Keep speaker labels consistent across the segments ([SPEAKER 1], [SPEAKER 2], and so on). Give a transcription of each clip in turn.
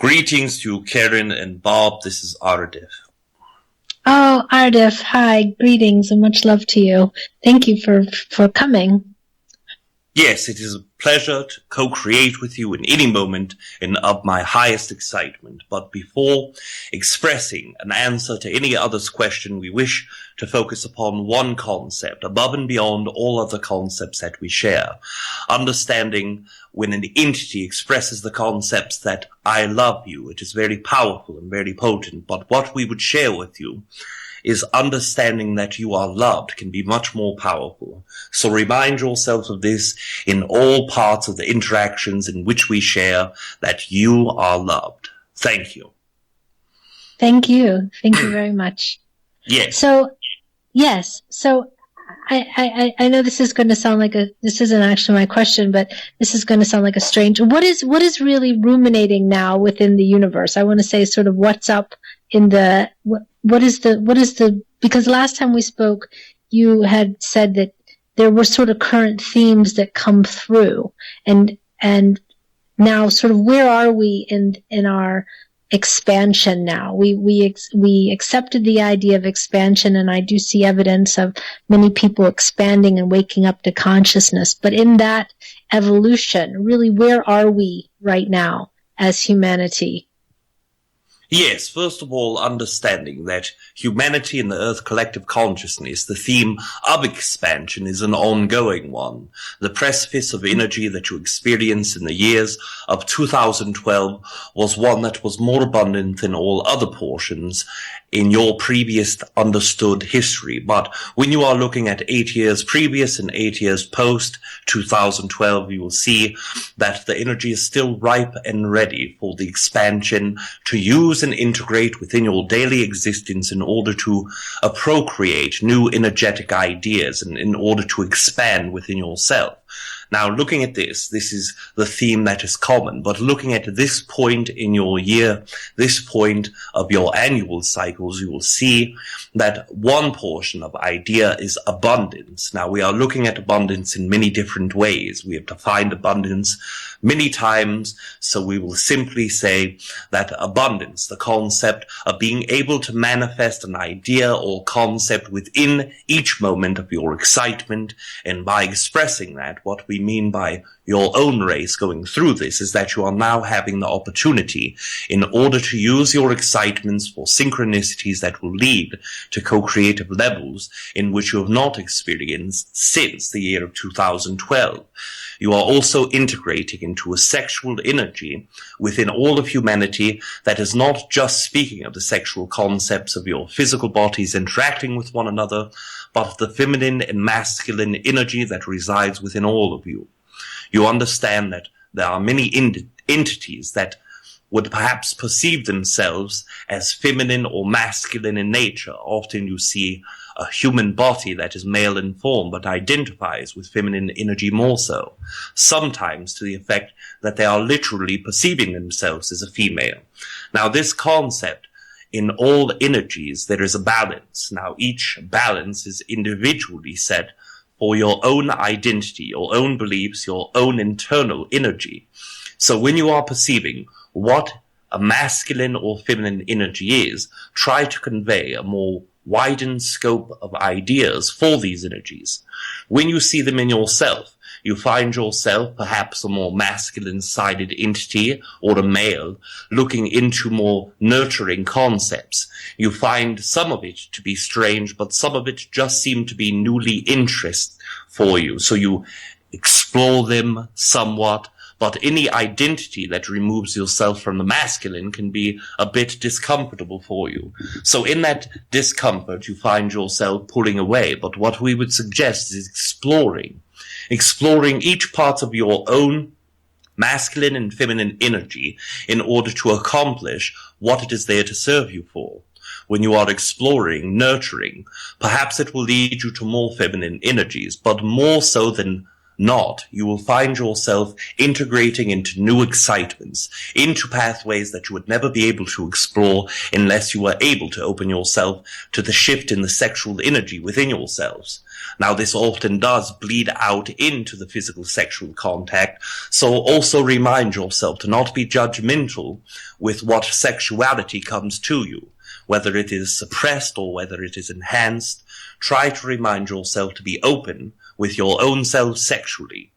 [SPEAKER 1] Greetings to Karen and Bob. This is Ardif.
[SPEAKER 2] Oh, Ardif, hi, greetings and much love to you. Thank you for coming.
[SPEAKER 1] Yes, it is a pleasure to co-create with you in any moment and of my highest excitement. But before expressing an answer to any other's question, we wish to focus upon one concept above and beyond all other concepts that we share. Understanding when an entity expresses the concepts that I love you, it is very powerful and very potent. But what we would share with you is understanding that you are loved can be much more powerful. So remind yourself of this in all parts of the interactions in which we share, that you are loved. Thank you.
[SPEAKER 2] Thank you. Thank you very much.
[SPEAKER 1] Yes.
[SPEAKER 2] So I know this is going to sound like this isn't actually my question, but this is going to sound like a strange, what is really ruminating now within the universe? I want to say sort of what's up in the, because last time we spoke, you had said that there were sort of current themes that come through, and now sort of where are we in our expansion now? We accepted the idea of expansion, and I do see evidence of many people expanding and waking up to consciousness. But in that evolution, really, where are we right now as humanity?
[SPEAKER 1] Yes, first of all, understanding that humanity and the Earth collective consciousness, the theme of expansion, is an ongoing one. The precipice of energy that you experienced in the years of 2012 was one that was more abundant than all other portions in your previous understood history. But when you are looking at 8 years previous and 8 years post 2012, you will see that the energy is still ripe and ready for the expansion to use and integrate within your daily existence in order to procreate new energetic ideas and in order to expand within yourself. Now, looking at this is the theme that is common, but looking at this point in your year, this point of your annual cycles, you will see that one portion of idea is abundance. Now, we are looking at abundance in many different ways. We have defined abundance many times, so we will simply say that abundance, the concept of being able to manifest an idea or concept within each moment of your excitement, and by expressing that, what we mean by your own race going through this is that you are now having the opportunity in order to use your excitements for synchronicities that will lead to co-creative levels in which you have not experienced since the year of 2012. You are also integrating into a sexual energy within all of humanity that is not just speaking of the sexual concepts of your physical bodies interacting with one another, but of the feminine and masculine energy that resides within all of you. You understand that there are many entities that would perhaps perceive themselves as feminine or masculine in nature. Often you see a human body that is male in form but identifies with feminine energy more so, sometimes to the effect that they are literally perceiving themselves as a female. Now, this concept, in all energies, there is a balance. Now, each balance is individually set for your own identity, your own beliefs, your own internal energy. So when you are perceiving what a masculine or feminine energy is, try to convey a more widened scope of ideas for these energies. When you see them in yourself, you find yourself perhaps a more masculine-sided entity or a male looking into more nurturing concepts. You find some of it to be strange, but some of it just seem to be newly interest for you. So you explore them somewhat, but any identity that removes yourself from the masculine can be a bit discomfortable for you. So in that discomfort, you find yourself pulling away. But what we would suggest is exploring each part of your own masculine and feminine energy in order to accomplish what it is there to serve you for. When you are exploring, nurturing, perhaps it will lead you to more feminine energies, but more so than not, you will find yourself integrating into new excitements, into pathways that you would never be able to explore unless you were able to open yourself to the shift in the sexual energy within yourselves. Now, this often does bleed out into the physical sexual contact, so also remind yourself to not be judgmental with what sexuality comes to you, whether it is suppressed or whether it is enhanced. Try to remind yourself to be open with your own self sexually.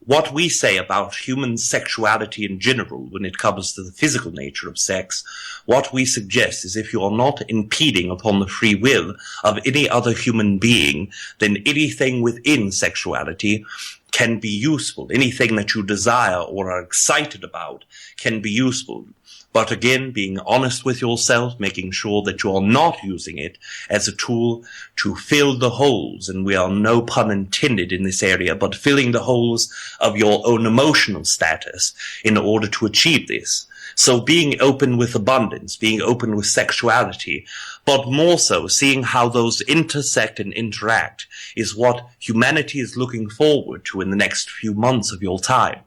[SPEAKER 1] What we say about human sexuality in general when it comes to the physical nature of sex, what we suggest is if you are not impeding upon the free will of any other human being, then anything within sexuality can be useful. Anything that you desire or are excited about can be useful. But again, being honest with yourself, making sure that you are not using it as a tool to fill the holes, and we are no pun intended in this area, but filling the holes of your own emotional status in order to achieve this. So being open with abundance, being open with sexuality, but more so seeing how those intersect and interact is what humanity is looking forward to in the next few months of your time.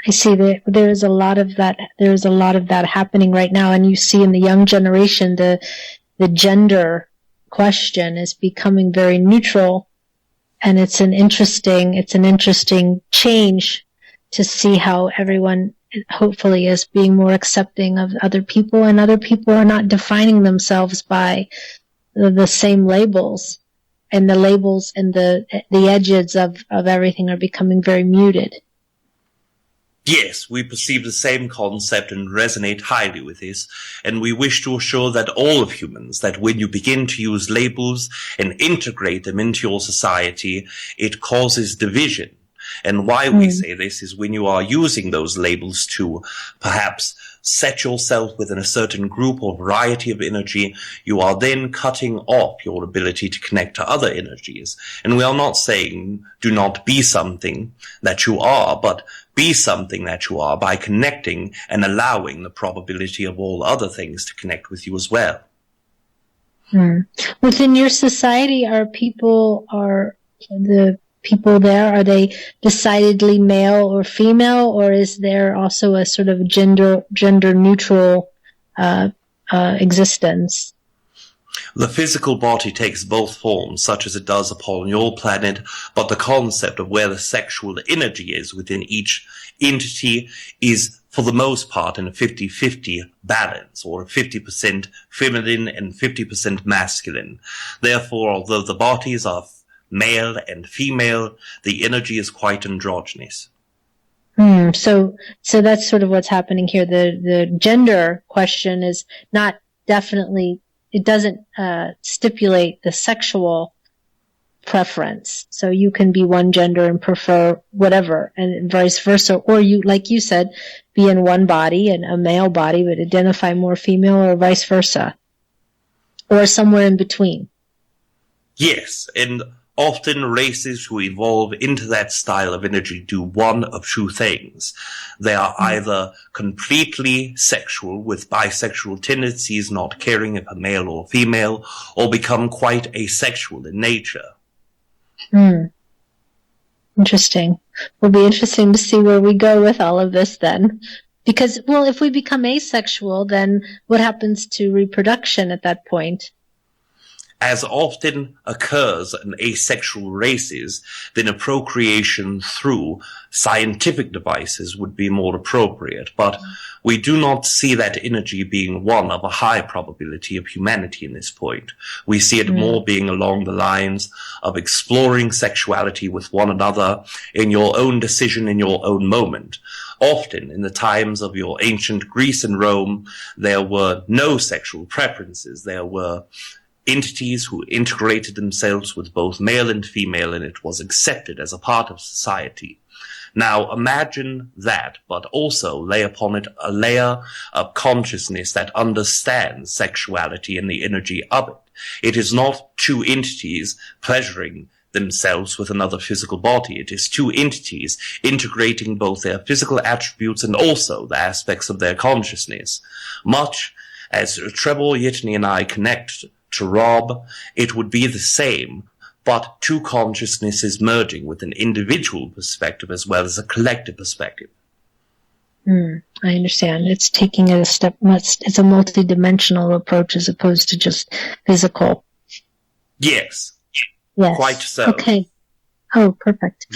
[SPEAKER 2] I see that there is a lot of that. There is a lot of that happening right now, and you see in the young generation the gender question is becoming very neutral, and it's an interesting change to see how everyone hopefully is being more accepting of other people, and other people are not defining themselves by the same labels, and the labels and the edges of everything are becoming very muted.
[SPEAKER 1] Yes, we perceive the same concept and resonate highly with this, and we wish to assure that all of humans, that when you begin to use labels and integrate them into your society, it causes division. And why we say this is when you are using those labels to perhaps set yourself within a certain group or variety of energy, you are then cutting off your ability to connect to other energies. And we are not saying do not be something that you are, but be something that you are by connecting and allowing the probability of all other things to connect with you as well.
[SPEAKER 2] Within your society, are the people there, are they decidedly male or female, or is there also a sort of gender neutral existence?
[SPEAKER 1] The physical body takes both forms, such as it does upon your planet, but the concept of where the sexual energy is within each entity is, for the most part, in a 50-50 balance, or a 50% feminine and 50% masculine. Therefore, although the bodies are male and female, the energy is quite androgynous.
[SPEAKER 2] So that's sort of what's happening here. The gender question is not definitely, it doesn't stipulate the sexual preference. So you can be one gender and prefer whatever, and vice versa. Or you, like you said, be in one body and a male body, but identify more female, or vice versa. Or somewhere in between.
[SPEAKER 1] Yes, and often races who evolve into that style of energy do one of two things. They are either completely sexual with bisexual tendencies, not caring if a male or female, or become quite asexual in nature.
[SPEAKER 2] Interesting. Will be interesting to see where we go with all of this then. Because, well, if we become asexual, then what happens to reproduction at that point?
[SPEAKER 1] As often occurs in asexual races, then a procreation through scientific devices would be more appropriate. But we do not see that energy being one of a high probability of humanity in this point. We see it more being along the lines of exploring sexuality with one another in your own decision, in your own moment. Often, in the times of your ancient Greece and Rome, there were no sexual preferences. There were entities who integrated themselves with both male and female, and it was accepted as a part of society. Now imagine that, but also lay upon it a layer of consciousness that understands sexuality and the energy of it. It is not two entities pleasuring themselves with another physical body. It is two entities integrating both their physical attributes and also the aspects of their consciousness. Much as Trebor, Yitney, and I connect to Rob, it would be the same, but two consciousnesses merging with an individual perspective as well as a collective perspective.
[SPEAKER 2] I understand. It's taking it a step, it's a multi-dimensional approach as opposed to just physical.
[SPEAKER 1] Yes.
[SPEAKER 2] Yes.
[SPEAKER 1] Quite so.
[SPEAKER 2] Okay. Oh, perfect.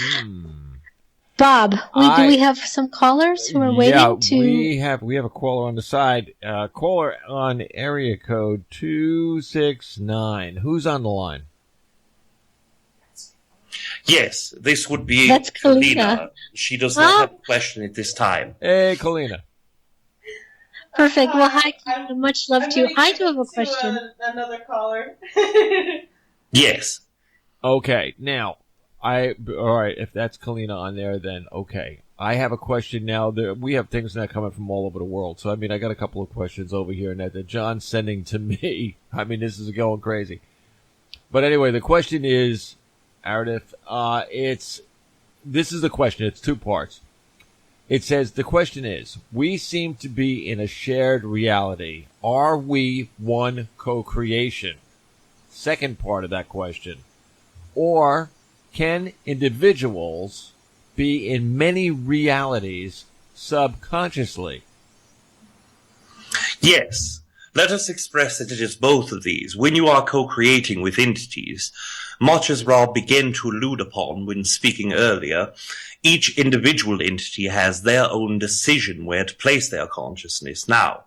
[SPEAKER 2] Bob, do we have some callers who are waiting to...
[SPEAKER 3] we have a caller on the side. Caller on area code 269. Who's on the line?
[SPEAKER 1] Yes, this would be
[SPEAKER 2] That's Kalina.
[SPEAKER 1] She does not have a question at this time.
[SPEAKER 3] Hey, Kalina.
[SPEAKER 2] Perfect. Well, hi, Kalina. Much love to you. I do have a question.
[SPEAKER 4] Another caller.
[SPEAKER 1] Yes.
[SPEAKER 3] Okay, now, all right, if that's Kalina on there, then okay. I have a question now. We have things now coming from all over the world. So, I mean, I got a couple of questions over here that John's sending to me. I mean, this is going crazy. But anyway, the question is, Aradith, this is the question. It's two parts. It says, the question is, we seem to be in a shared reality. Are we one co-creation? Second part of that question. Or can individuals be in many realities subconsciously?
[SPEAKER 1] Yes. Let us express that it is both of these. When you are co-creating with entities, much as Rob began to allude upon when speaking earlier, each individual entity has their own decision where to place their consciousness. Now,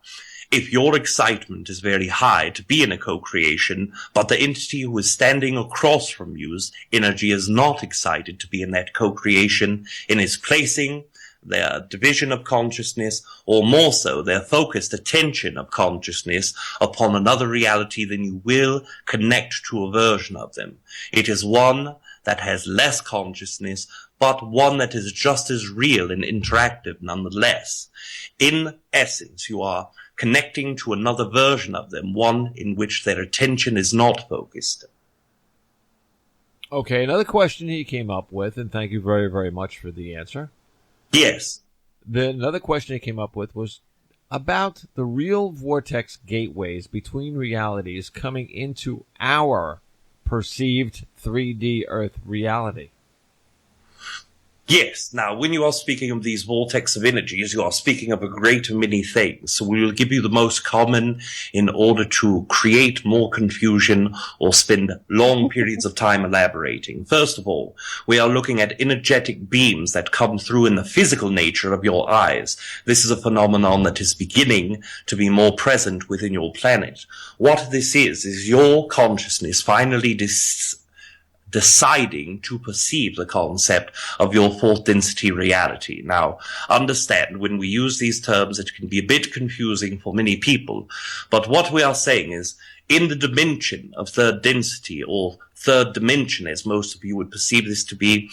[SPEAKER 1] if your excitement is very high to be in a co-creation, but the entity who is standing across from you's energy is not excited to be in that co-creation and is placing their division of consciousness, or more so, their focused attention of consciousness upon another reality, then you will connect to a version of them. It is one that has less consciousness, but one that is just as real and interactive nonetheless. In essence, you are connecting to another version of them, one in which their attention is not focused.
[SPEAKER 3] Okay, another question he came up with, and thank you very, very much for the answer.
[SPEAKER 1] Yes.
[SPEAKER 3] Another question he came up with was about the real vortex gateways between realities coming into our perceived 3D Earth reality.
[SPEAKER 1] Yes. Now, when you are speaking of these vortex of energies, you are speaking of a great many things. So we will give you the most common in order to create more confusion or spend long periods of time elaborating. First of all, we are looking at energetic beams that come through in the physical nature of your eyes. This is a phenomenon that is beginning to be more present within your planet. What this is your consciousness finally deciding to perceive the concept of your fourth density reality. Now, understand, when we use these terms, it can be a bit confusing for many people, but what we are saying is, in the dimension of third density, or third dimension, as most of you would perceive this to be,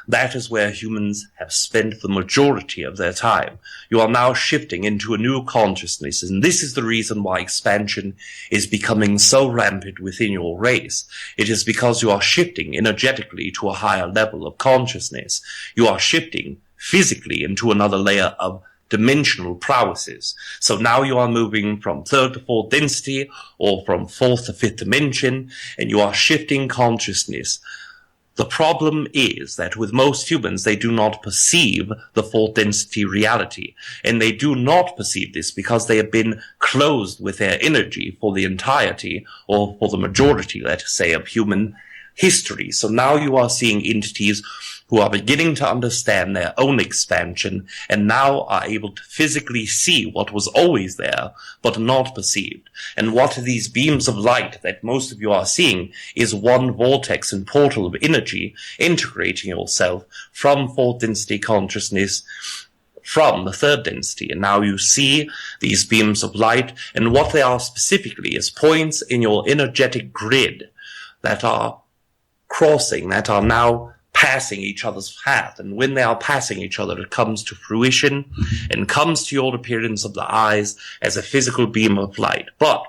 [SPEAKER 1] that is where humans have spent the majority of their time. You are now shifting into a new consciousness, and this is the reason why expansion is becoming so rampant within your race. It is because you are shifting energetically to a higher level of consciousness. You are shifting physically into another layer of dimensional prowesses. So now you are moving from third to fourth density, or from fourth to fifth dimension, and you are shifting consciousness. The problem is that with most humans, they do not perceive the fourth density reality. And they do not perceive this because they have been closed with their energy for the entirety, or for the majority, let us say, of human history. So now you are seeing entities who are beginning to understand their own expansion, and now are able to physically see what was always there, but not perceived. And what these beams of light that most of you are seeing is one vortex and portal of energy integrating yourself from fourth density consciousness from the third density. And now you see these beams of light, and what they are specifically is points in your energetic grid that are crossing, that are now passing each other's path. And when they are passing each other, it comes to fruition and comes to your appearance of the eyes as a physical beam of light. But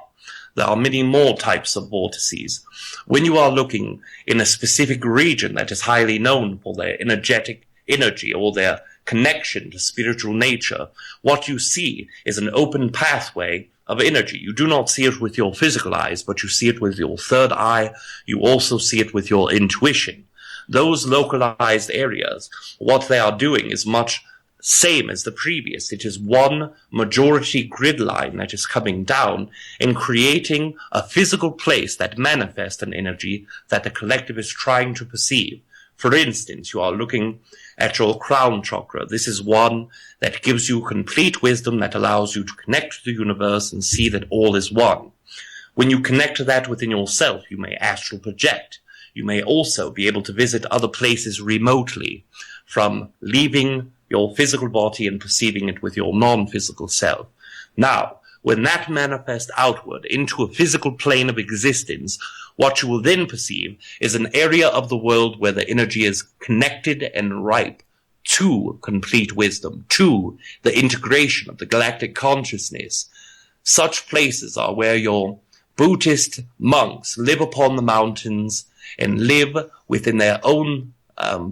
[SPEAKER 1] there are many more types of vortices. When you are looking in a specific region that is highly known for their energetic energy, or their connection to spiritual nature, what you see is an open pathway of energy. You do not see it with your physical eyes, but you see it with your third eye. You also see it with your intuition. Those localized areas, what they are doing is much same as the previous. It is one majority grid line that is coming down and creating a physical place that manifests an energy that the collective is trying to perceive. For instance, you are looking at your crown chakra. This is one that gives you complete wisdom that allows you to connect to the universe and see that all is one. When you connect to that within yourself, you may astral project. You may also be able to visit other places remotely from leaving your physical body and perceiving it with your non-physical self. Now, when that manifests outward into a physical plane of existence, what you will then perceive is an area of the world where the energy is connected and ripe to complete wisdom, to the integration of the galactic consciousness. Such places are where your Buddhist monks live upon the mountains and live within their own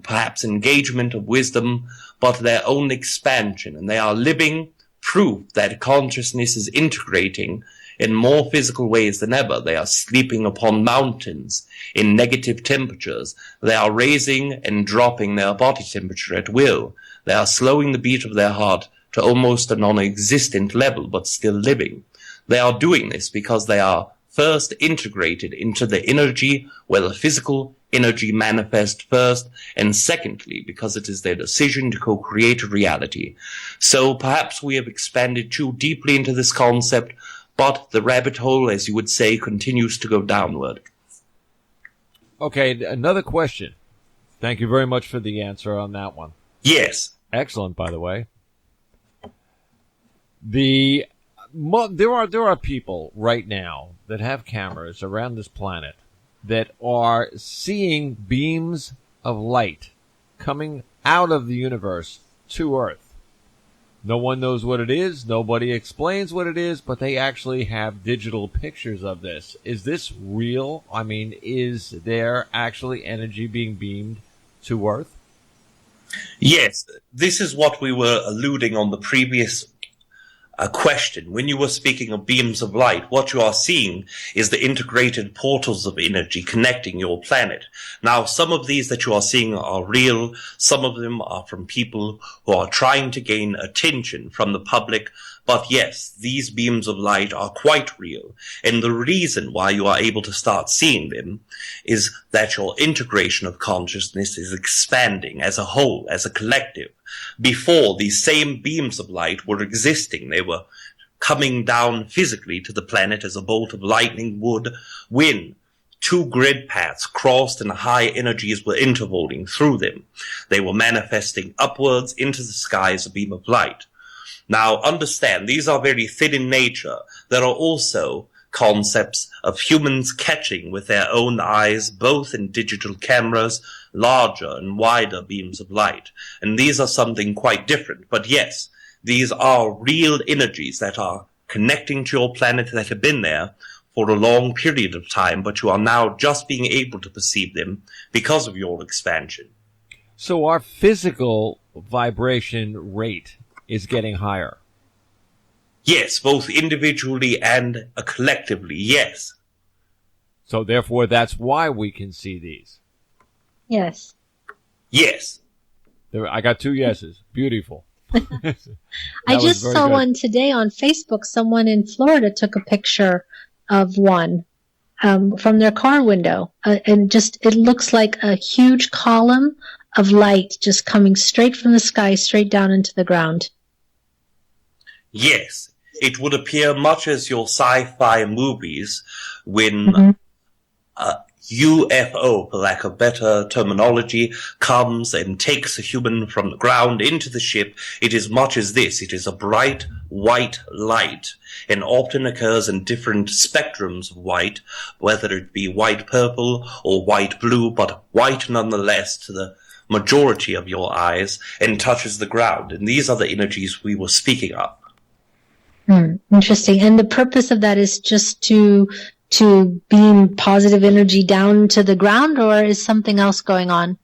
[SPEAKER 1] perhaps engagement of wisdom, but their own expansion. And they are living proof that consciousness is integrating in more physical ways than ever. They are sleeping upon mountains in negative temperatures. They are raising and dropping their body temperature at will. They are slowing the beat of their heart to almost a non-existent level, but still living. They are doing this because they are first integrated into the energy where the physical energy manifests first, and secondly, because it is their decision to co-create a reality. So perhaps we have expanded too deeply into this concept, but the rabbit hole, as you would say, continues to go downward.
[SPEAKER 3] Okay, another question. Thank you very much for the answer on that one.
[SPEAKER 1] Yes.
[SPEAKER 3] Excellent, by the way. There are people right now that have cameras around this planet that are seeing beams of light coming out of the universe to Earth. No one knows what it is. Nobody explains what it is, but they actually have digital pictures of this. Is this real? I mean, is there actually energy being beamed to Earth?
[SPEAKER 1] Yes, this is what we were alluding on the previous question. When you were speaking of beams of light, what you are seeing is the integrated portals of energy connecting your planet. Now, some of these that you are seeing are real. Some of them are from people who are trying to gain attention from the public. But yes, these beams of light are quite real. And the reason why you are able to start seeing them is that your integration of consciousness is expanding as a whole, as a collective. Before, these same beams of light were existing. They were coming down physically to the planet as a bolt of lightning would when two grid paths crossed and high energies were intervoling through them. They were manifesting upwards into the sky as a beam of light. Now, understand, these are very thin in nature. There are also concepts of humans catching with their own eyes, both in digital cameras, larger and wider beams of light. And these are something quite different. But yes, these are real energies that are connecting to your planet that have been there for a long period of time, but you are now just being able to perceive them because of your expansion.
[SPEAKER 3] So our physical vibration rate is getting higher.
[SPEAKER 1] Yes, both individually and collectively, yes.
[SPEAKER 3] So therefore, that's why we can see these.
[SPEAKER 2] Yes.
[SPEAKER 1] Yes.
[SPEAKER 3] I got 2 yeses. Beautiful.
[SPEAKER 2] I just saw one today on Facebook. Someone in Florida took a picture of one from their car window. And just, it looks like a huge column of light just coming straight from the sky, straight down into the ground.
[SPEAKER 1] Yes, it would appear much as your sci-fi movies when a UFO, for lack of better terminology, comes and takes a human from the ground into the ship. It is much as this. It is a bright white light and often occurs in different spectrums of white, whether it be white purple or white blue, but white nonetheless to the majority of your eyes and touches the ground. And these are the energies we were speaking of.
[SPEAKER 2] Interesting. And the purpose of that is just to beam positive energy down to the ground, or is something else going on?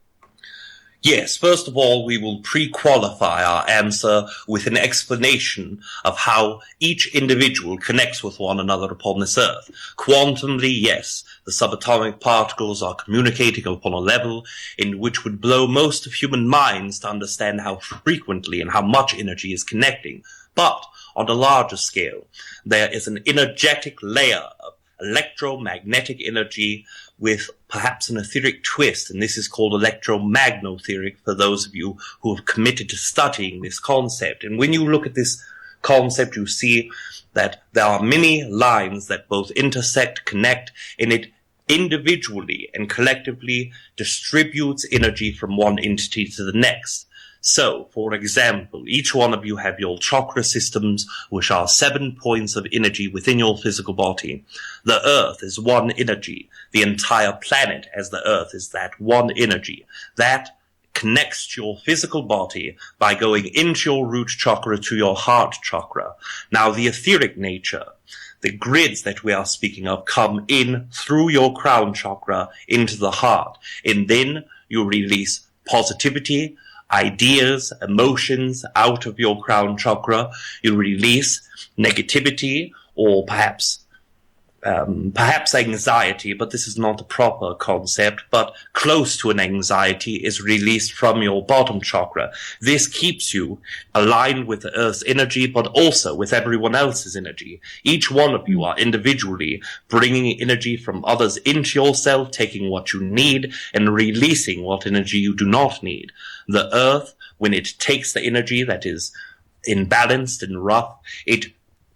[SPEAKER 1] Yes, first of all, we will pre-qualify our answer with an explanation of how each individual connects with one another upon this earth. Quantumly, yes, the subatomic particles are communicating upon a level in which would blow most of human minds to understand how frequently and how much energy is connecting. But on a larger scale, there is an energetic layer of electromagnetic energy with perhaps an etheric twist, and this is called electromagnetheric for those of you who have committed to studying this concept. And when you look at this concept, you see that there are many lines that both intersect, connect, and it individually and collectively distributes energy from one entity to the next. So, for example, each one of you have your chakra systems, which are 7 points of energy within your physical body. The earth is one energy. The entire planet as the earth is that one energy. That connects to your physical body by going into your root chakra to your heart chakra. Now, the etheric nature, the grids that we are speaking of, come in through your crown chakra into the heart. And then you release positivity, ideas, emotions out of your crown chakra. You release negativity or perhaps anxiety, but this is not the proper concept, but close to an anxiety is released from your bottom chakra. This keeps you aligned with the earth's energy, but also with everyone else's energy. Each one of you are individually bringing energy from others into yourself, taking what you need and releasing what energy you do not need. The earth, when it takes the energy that is imbalanced and rough, it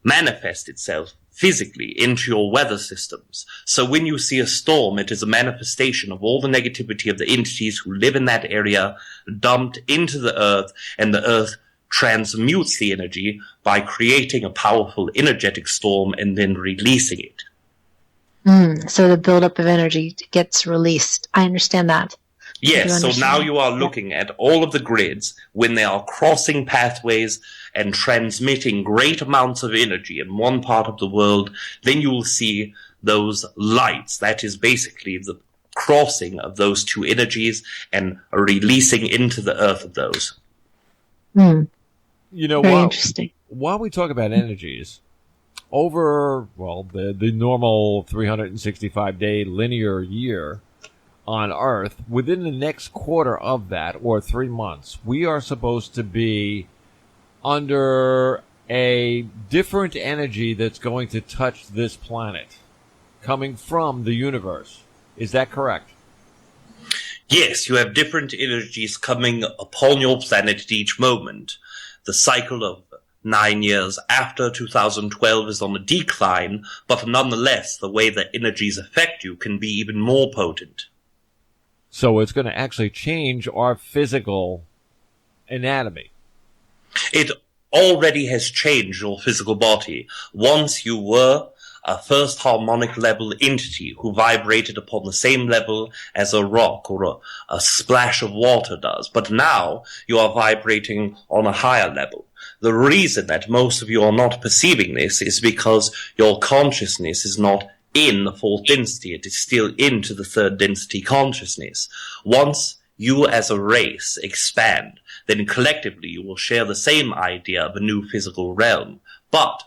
[SPEAKER 1] manifests itself physically into your weather systems. So when you see a storm, it is a manifestation of all the negativity of the entities who live in that area dumped into the earth, and the earth transmutes the energy by creating a powerful energetic storm and then releasing it.
[SPEAKER 2] So the buildup of energy gets released. I understand that.
[SPEAKER 1] Yes, so now you are looking at all of the grids when they are crossing pathways and transmitting great amounts of energy in one part of the world. Then you will see those lights. That is basically the crossing of those two energies and releasing into the earth of those.
[SPEAKER 3] You know,
[SPEAKER 2] Very interesting.
[SPEAKER 3] While we talk about energies, over, well, the normal 365-day linear year on Earth, within the next quarter of that, or 3 months, we are supposed to be under a different energy that's going to touch this planet, coming from the universe. Is that correct?
[SPEAKER 1] Yes, you have different energies coming upon your planet at each moment. The cycle of 9 years after 2012 is on a decline, but nonetheless, the way that energies affect you can be even more potent.
[SPEAKER 3] So it's going to actually change our physical anatomy.
[SPEAKER 1] It already has changed your physical body. Once you were a first harmonic level entity who vibrated upon the same level as a rock or a splash of water does, but now you are vibrating on a higher level. The reason that most of you are not perceiving this is because your consciousness is not in the fourth density. It is still into the third density consciousness. Once you as a race expand, then collectively you will share the same idea of a new physical realm. But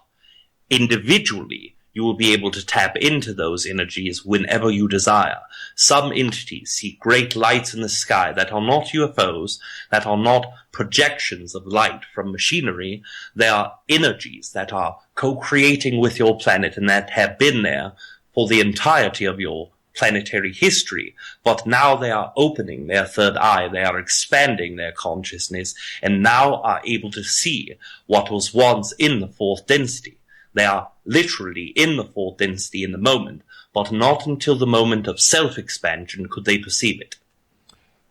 [SPEAKER 1] individually, you will be able to tap into those energies whenever you desire. Some entities see great lights in the sky that are not UFOs, that are not projections of light from machinery. They are energies that are co-creating with your planet and that have been there for the entirety of your planetary history. But now they are opening their third eye, they are expanding their consciousness, and now are able to see what was once in the fourth density. They are literally in the fourth density in the moment, but not until the moment of self-expansion could they perceive it.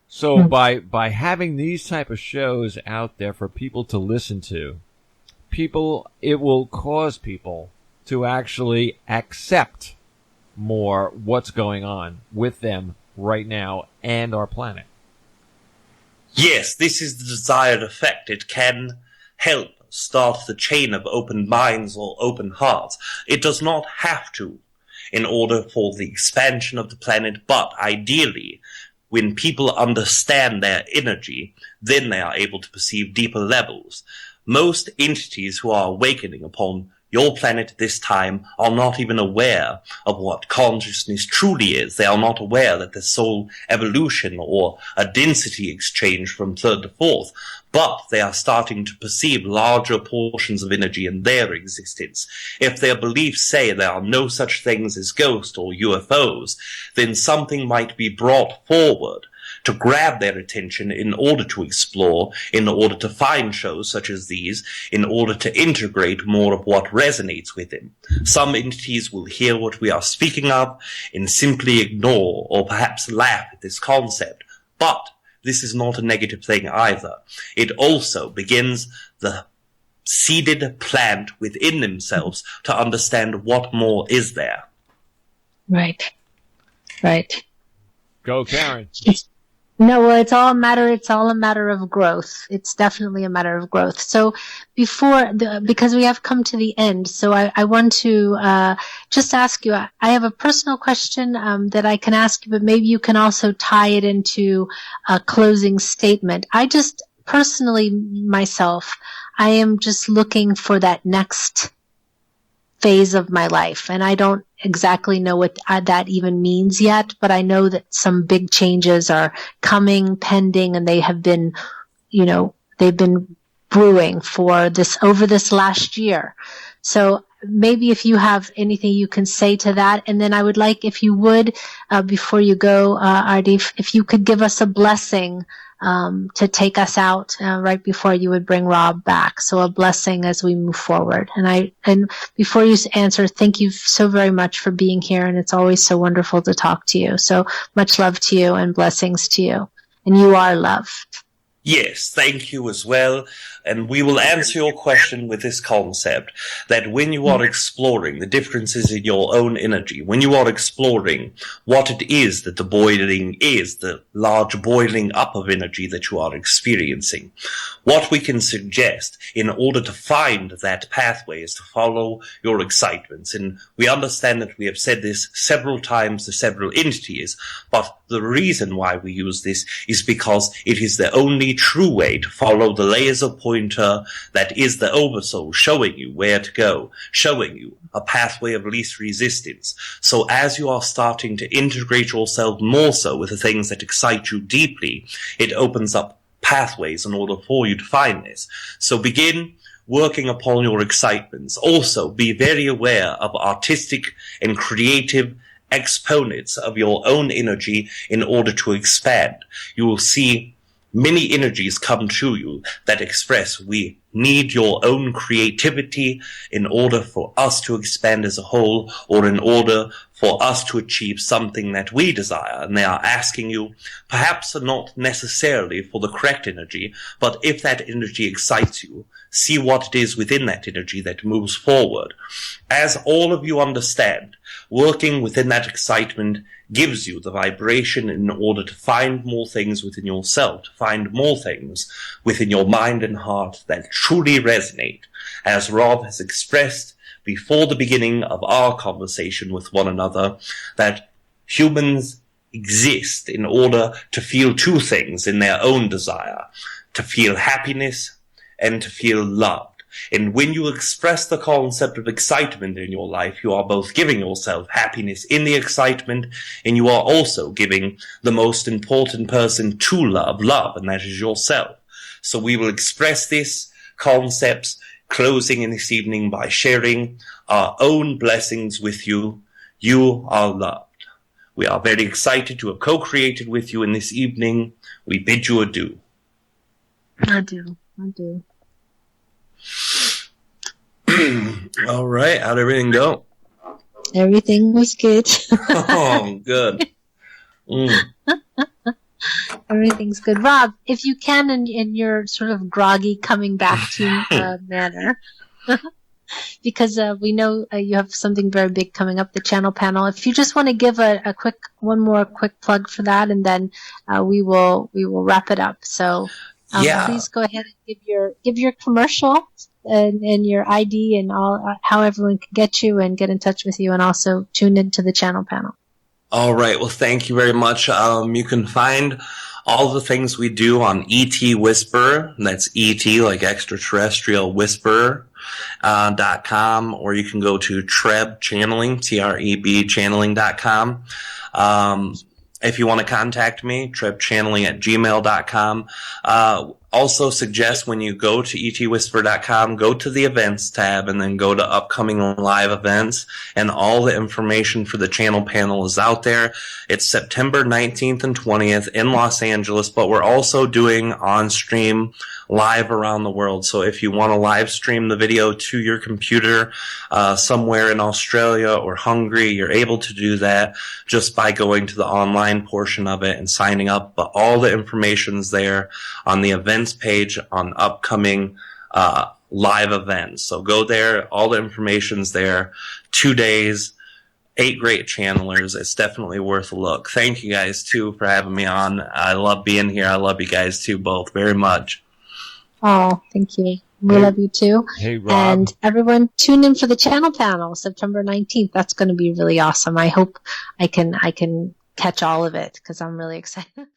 [SPEAKER 3] So by having these type of shows out there for people to listen to, it will cause people to actually accept more what's going on with them right now and our planet.
[SPEAKER 1] Yes, this is the desired effect. It can help start the chain of open minds or open hearts. It does not have to in order for the expansion of the planet, but ideally, when people understand their energy, then they are able to perceive deeper levels. Most entities who are awakening upon your planet at this time are not even aware of what consciousness truly is. They are not aware that the soul evolution or a density exchange from third to fourth, but they are starting to perceive larger portions of energy in their existence. If their beliefs say there are no such things as ghosts or UFOs, then something might be brought forward to grab their attention in order to explore, in order to find shows such as these, in order to integrate more of what resonates with them. Some entities will hear what we are speaking of and simply ignore or perhaps laugh at this concept. But this is not a negative thing either. It also begins the seeded plant within themselves to understand what more is there.
[SPEAKER 2] Right.
[SPEAKER 3] Go, Karen.
[SPEAKER 2] No, well, it's all a matter of growth. It's definitely a matter of growth. So because we have come to the end, so I want to just ask you, I have a personal question that I can ask you, but maybe you can also tie it into a closing statement. I just personally, myself, I am just looking for that next phase of my life. And I don't exactly know what that even means yet, but I know that some big changes are coming, pending, and they have been, they've been brewing over this last year. So maybe if you have anything you can say to that. And then I would like, if you would, before you go, Ardi, if you could give us a blessing to take us out right before you would bring Rob back. So a blessing as we move forward. And before you answer, thank you so very much for being here. And it's always so wonderful to talk to you. So much love to you and blessings to you. And you are loved.
[SPEAKER 1] Yes, thank you as well. And we will answer your question with this concept that when you are exploring the differences in your own energy, when you are exploring what it is that the boiling is, the large boiling up of energy that you are experiencing, what we can suggest in order to find that pathway is to follow your excitements. And we understand that we have said this several times to several entities, but the reason why we use this is because it is the only true way to follow the layers of pointer that is the oversoul, showing you where to go, showing you a pathway of least resistance. So as you are starting to integrate yourself more so with the things that excite you deeply, it opens up pathways in order for you to find this. So begin working upon your excitements. Also, be very aware of artistic and creative exponents of your own energy in order to expand. You will see many energies come to you that express we need your own creativity in order for us to expand as a whole, or in order for us to achieve something that we desire. And they are asking you, perhaps not necessarily for the correct energy, but if that energy excites you, see what it is within that energy that moves forward. As all of you understand, working within that excitement gives you the vibration in order to find more things within yourself, to find more things within your mind and heart that truly resonate. As Rob has expressed before the beginning of our conversation with one another, that humans exist in order to feel two things in their own desire, to feel happiness and to feel love. And when you express the concept of excitement in your life, you are both giving yourself happiness in the excitement, and you are also giving the most important person to love, and that is yourself. So we will express this concepts closing in this evening by sharing our own blessings with you. You are loved. We are very excited to have co-created with you in this evening. We bid you adieu.
[SPEAKER 2] Adieu.
[SPEAKER 1] All right, how'd everything go?
[SPEAKER 2] Everything was good.
[SPEAKER 1] Oh, good.
[SPEAKER 2] Everything's good. Rob, if you can, in your sort of groggy coming back to manner, because we know you have something very big coming up, the channel panel. If you just want to give one more quick plug for that, and then we will wrap it up. So please go ahead and give your commercial and your ID and all, how everyone can get you and get in touch with you, and also tune into the channel panel.
[SPEAKER 1] All right. Well, thank you very much. You can find all the things we do on ET Whisper. That's ET, like extraterrestrial whisperer, .com, or you can go to Treb Channeling, TREB channeling.com. If you want to contact me, trebchanneling@gmail.com. Also suggest when you go to etwhisper.com, go to the events tab and then go to upcoming live events, and all the information for the channel panel is out there. It's September 19th and 20th in Los Angeles, but we're also doing on-stream live around the world. So if you want to live stream the video to your computer somewhere in Australia or Hungary, you're able to do that just by going to the online portion of it and signing up. But all the information's there on the events page on upcoming live events. So go there. All the information's there. 2 days, 8 great channelers. It's definitely worth a look. Thank you guys, too, for having me on. I love being here. I love you guys, too, both very much.
[SPEAKER 2] Oh, thank you. We love you too.
[SPEAKER 3] Hey, Rob.
[SPEAKER 2] And everyone tune in for the channel panel, September 19th. That's going to be really awesome. I hope I can catch all of it because I'm really excited.